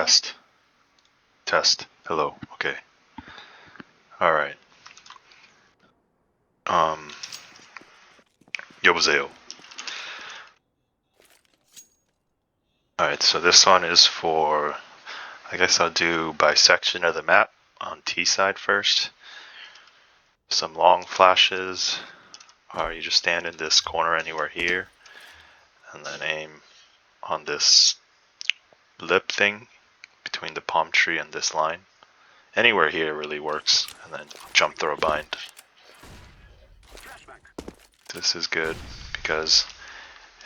Test. Test. Hello. Okay. Alright. Yobozeo. Alright, so this one is for, I guess I'll do by section of the map on T side first. Some long flashes, or you just stand in this corner anywhere here, and then aim on this lip thing between the palm tree and this line. Anywhere here really works, and then jump throw bind. This is good because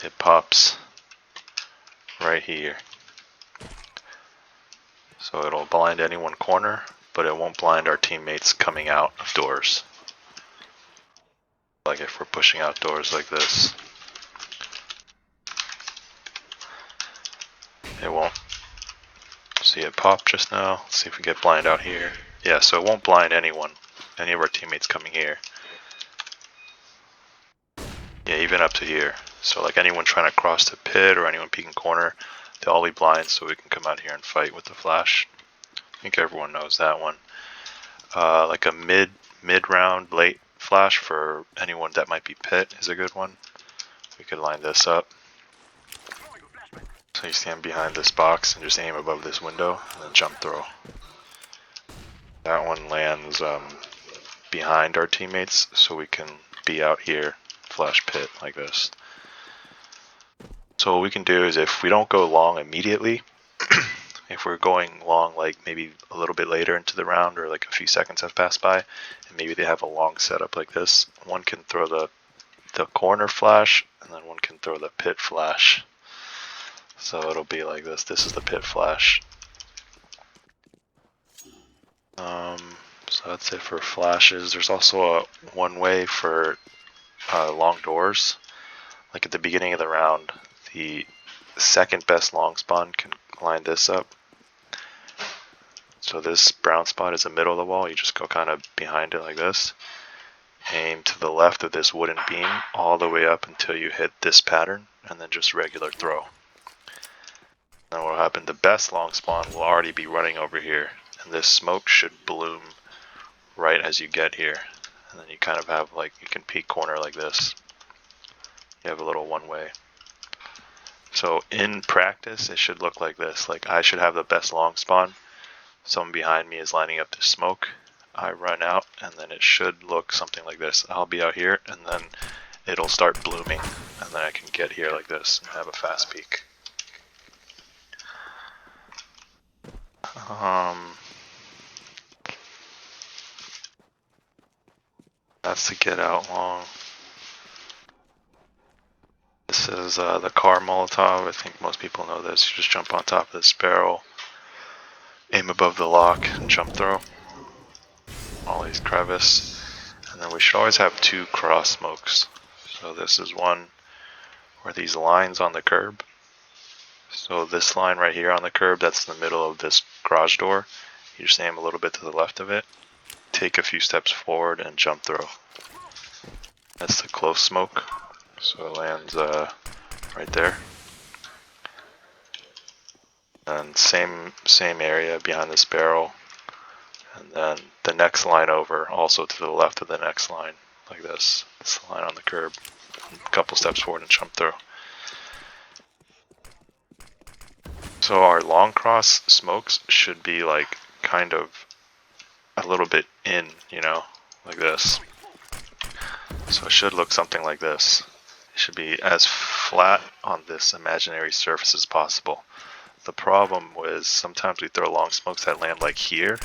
it pops right here. So it'll blind any one corner, but it won't blind our teammates coming out of doors. Like if we're pushing outdoors like this, it won't. See it pop just now. Let's see if we get blind out here. Yeah, so it won't blind anyone, any of our teammates coming here. Yeah, even up to here. So like anyone trying to cross the pit or anyone peeking corner, they'll all be blind, so we can come out here and fight with the flash. I think everyone knows that one. Like a mid-round late flash for anyone that might be pit is a good one. We could line this up. So you stand behind this box and just aim above this window and then jump throw. That one lands behind our teammates, so we can be out here, flash pit like this. So what we can do is if we don't go long immediately, if we're going long like maybe a little bit later into the round or like a few seconds have passed by, and maybe they have a long setup like this, one can throw the corner flash and then one can throw the pit flash. So it'll be like this. This is the pit flash. So that's it for flashes. There's also a one way for long doors. Like at the beginning of the round, the second best long spawn can line this up. So this brown spot is the middle of the wall. You just go kind of behind it like this. Aim to the left of this wooden beam all the way up until you hit this pattern, and then just regular throw. Then what will happen, the best long spawn will already be running over here, and this smoke should bloom right as you get here. And then you kind of have like, you can peek corner like this. You have a little one way. So in practice, it should look like this. Like I should have the best long spawn. Someone behind me is lining up to smoke. I run out, and then it should look something like this. I'll be out here, and then it'll start blooming, and then I can get here like this and have a fast peek. That's to get out long. This is the car Molotov. I think most people know this. You just jump on top of this barrel, aim above the lock, and jump throw. All these crevice. And then we should always have two cross smokes. So this is one where these lines on the curb. So this line right here on the curb, that's the middle of this garage door. You just aim a little bit to the left of it, take a few steps forward, and jump throw. That's the close smoke. So it lands right there. And same area behind this barrel. And then the next line over, also to the left of the next line, like this. This line on the curb. A couple steps forward and jump throw. So our long cross smokes should be like kind of a little bit in, you know, like this. So it should look something like this. It should be as flat on this imaginary surface as possible. The problem was sometimes we throw long smokes that land like here,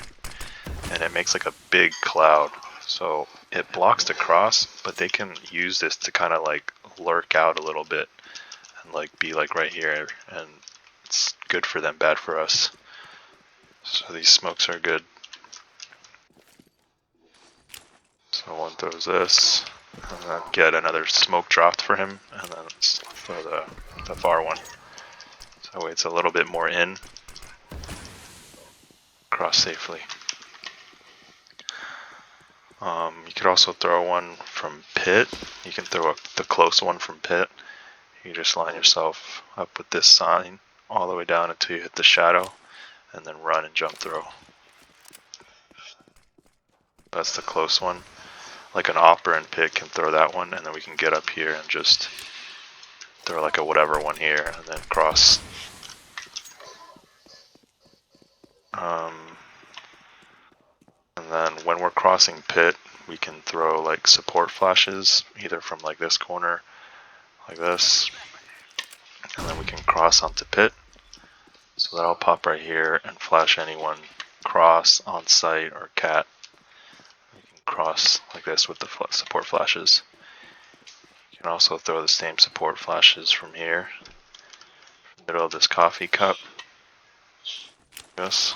and it makes like a big cloud. So it blocks the cross, but they can use this to kind of like lurk out a little bit and like be like right here, and it's good for them, bad for us. So these smokes are good. So one throws this, and then get another smoke dropped for him, and then throw the far one. So it's a little bit more in. Cross safely. You could also throw one from pit. You can throw the close one from pit. You just line yourself up with this sign all the way down until you hit the shadow, and then run and jump throw. That's the close one. Like an Opera and Pit can throw that one, and then we can get up here and just throw like a whatever one here, and then cross. And then when we're crossing Pit, we can throw like support flashes, either from like this corner, like this, and then we can cross onto Pit. So that'll pop right here and flash anyone cross, on site, or cat. We can cross like this with the support flashes. You can also throw the same support flashes from here, middle of this coffee cup. Yes.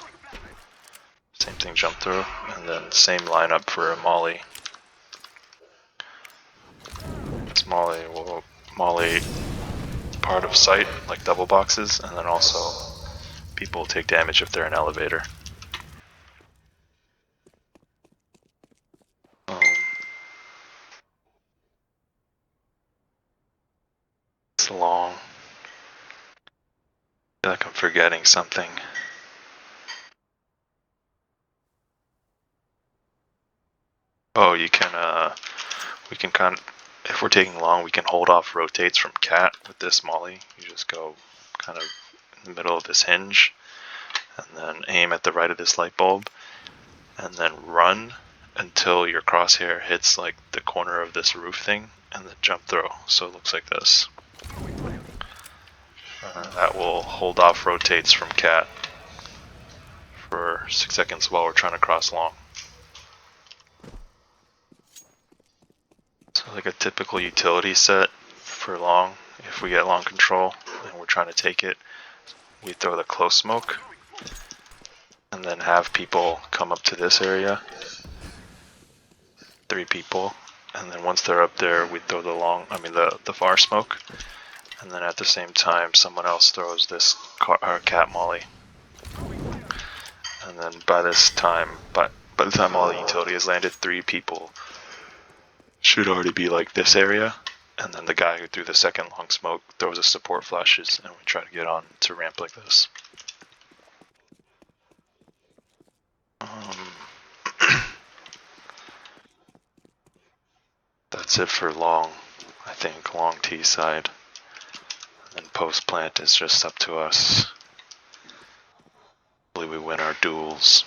Same thing, jump through, and then same lineup for a molly. This molly will molly part of sight, like double boxes, and then also people will take damage if they're in elevator. It's long. I feel like I'm forgetting something. Oh, you can, we can kind of, if we're taking long, we can hold off rotates from cat with this molly. You just go kind of in the middle of this hinge, and then aim at the right of this light bulb, and then run until your crosshair hits like the corner of this roof thing, and then jump throw. So it looks like this. That will hold off rotates from cat for 6 seconds while we're trying to cross long. So like a typical utility set for long, if we get long control and we're trying to take it, we throw the close smoke and then have people come up to this area, 3 people, and then once they're up there we throw the far smoke, and then at the same time someone else throws this cat molly, and then by the time all the utility has landed, 3 people should already be like this area, and then the guy who threw the second long smoke throws his support flashes, and we try to get on to ramp like this. That's it for long, I think, long T side. And then post plant is just up to us. Hopefully we win our duels.